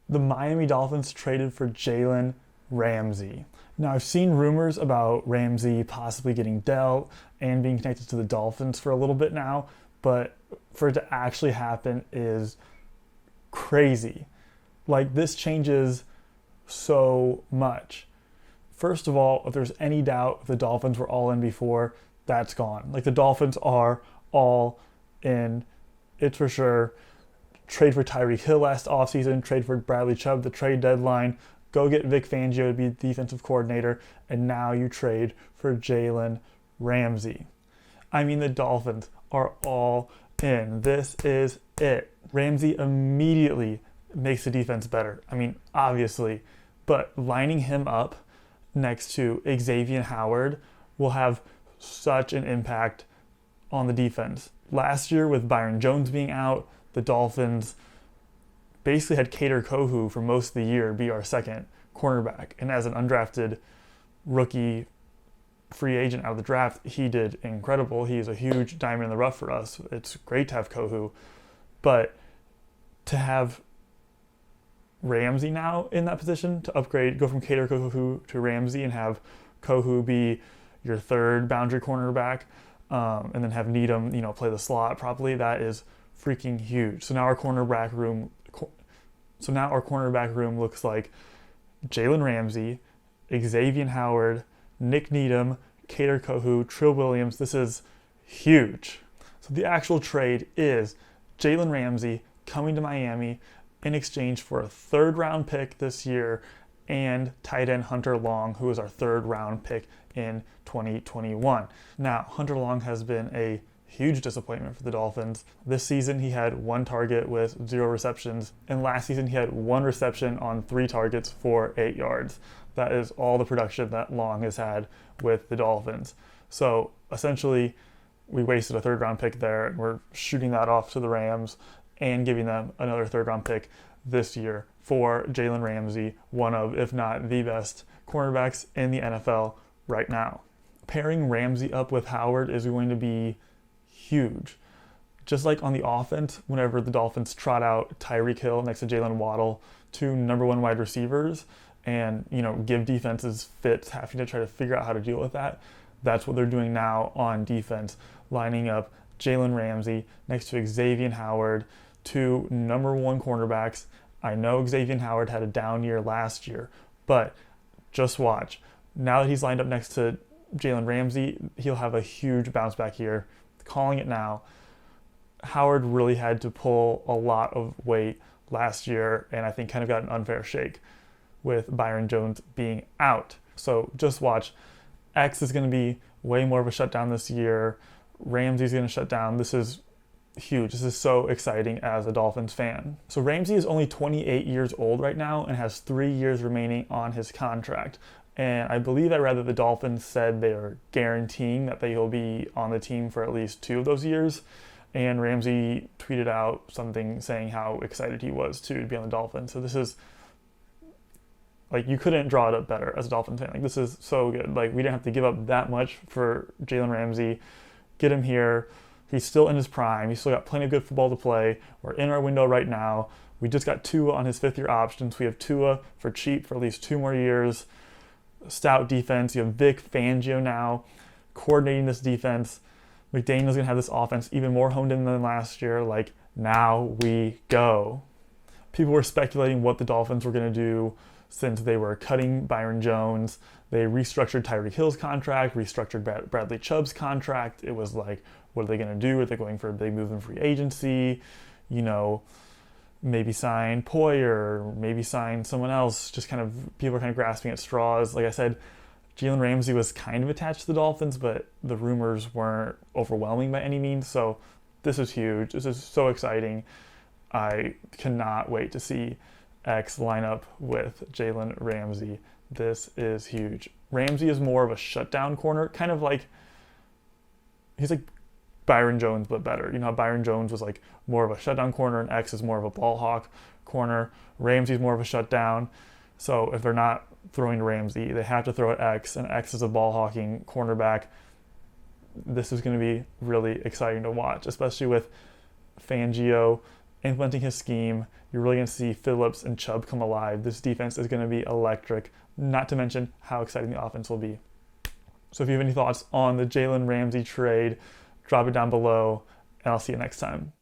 The Miami Dolphins traded for Jalen Ramsey. Now, I've seen rumors about Ramsey possibly getting dealt and being connected to the Dolphins for a little bit now, but for it to actually happen is crazy. Like, this changes so much. First of all, if there's any doubt if the Dolphins were all in before, that's gone. Like, the Dolphins are all in. It's for sure. Trade for Tyreek Hill last offseason, trade for Bradley Chubb, the trade deadline, go get Vic Fangio to be the defensive coordinator, and now you trade for Jalen Ramsey. I mean, the Dolphins are all in. This is it. Ramsey immediately makes the defense better. I mean, obviously, but lining him up next to Xavier Howard will have such an impact on the defense. Last year, with Byron Jones being out, the Dolphins basically had Kader Kohou for most of the year be our second cornerback. And as an undrafted rookie free agent out of the draft, he did incredible. He's a huge diamond in the rough for us. It's great to have Kohou. But to have Ramsey now in that position, to upgrade, go from Kader Kohou to Ramsey and have Kohou be your third boundary cornerback, and then have Needham, play the slot properly, that is freaking huge. So now our cornerback room looks like Jalen Ramsey, Xavier Howard, Nick Needham, Kader Kohou, Trill Williams. This is huge. So the actual trade is Jalen Ramsey coming to Miami in exchange for a third-round pick this year and tight end Hunter Long, who is our third-round pick in 2021. Now, Hunter Long has been a huge disappointment for the Dolphins. This season, he had 1 target with 0 receptions, and last season he had 1 reception on 3 targets for 8 yards. That is all the production that Long has had with the Dolphins. So essentially, we wasted a third-round pick there, and we're shooting that off to the Rams and giving them another third-round pick this year for Jalen Ramsey, one of, if not the best cornerbacks in the NFL right now. Pairing Ramsey up with Howard is going to be huge. Just like on the offense, whenever the Dolphins trot out Tyreek Hill next to Jalen Waddle, 2 number 1 wide receivers, and give defenses fits, having to try to figure out how to deal with that. That's what they're doing now on defense, lining up Jalen Ramsey next to Xavier Howard, 2 number 1 cornerbacks. I know Xavier Howard had a down year last year, but just watch. Now that he's lined up next to Jalen Ramsey, he'll have a huge bounce back year. Calling it now. Howard really had to pull a lot of weight last year, and I think kind of got an unfair shake with Byron Jones being out. So just watch. X is going to be way more of a shutdown this year. Ramsey's going to shut down. This is huge. This is so exciting as a Dolphins fan. So Ramsey is only 28 years old right now and has 3 years remaining on his contract. And I believe I read that the Dolphins said they are guaranteeing that they will be on the team for at least 2 of those years. And Ramsey tweeted out something saying how excited he was to be on the Dolphins. So this is, like, you couldn't draw it up better as a Dolphins fan. Like, this is so good. Like, we didn't have to give up that much for Jalen Ramsey. Get him here. He's still in his prime. He's still got plenty of good football to play. We're in our window right now. We just got Tua on his 5th-year option. So we have Tua for cheap for at least 2 more years. Stout defense. You have Vic Fangio now coordinating this defense. McDaniel's going to have this offense even more honed in than last year. Like, now we go. People were speculating what the Dolphins were going to do since they were cutting Byron Jones. They restructured Tyreek Hill's contract, restructured Bradley Chubb's contract. It was like, what are they going to do? Are they going for a big move in free agency? Maybe sign Poyer, maybe sign someone else. Just kind of, people are kind of grasping at straws. Like I said, Jalen Ramsey was kind of attached to the Dolphins, but the rumors weren't overwhelming by any means. So this is huge. This is so exciting. I cannot wait to see X line up with Jalen Ramsey. This is huge. Ramsey is more of a shutdown corner, kind of like, he's like Byron Jones, but better. You know how Byron Jones was like more of a shutdown corner and X is more of a ball hawk corner. Ramsey's more of a shutdown. So if they're not throwing to Ramsey, they have to throw at X, and X is a ball hawking cornerback. This is going to be really exciting to watch, especially with Fangio implementing his scheme. You're really going to see Phillips and Chubb come alive. This defense is going to be electric, not to mention how exciting the offense will be. So if you have any thoughts on the Jalen Ramsey trade, drop it down below, and I'll see you next time.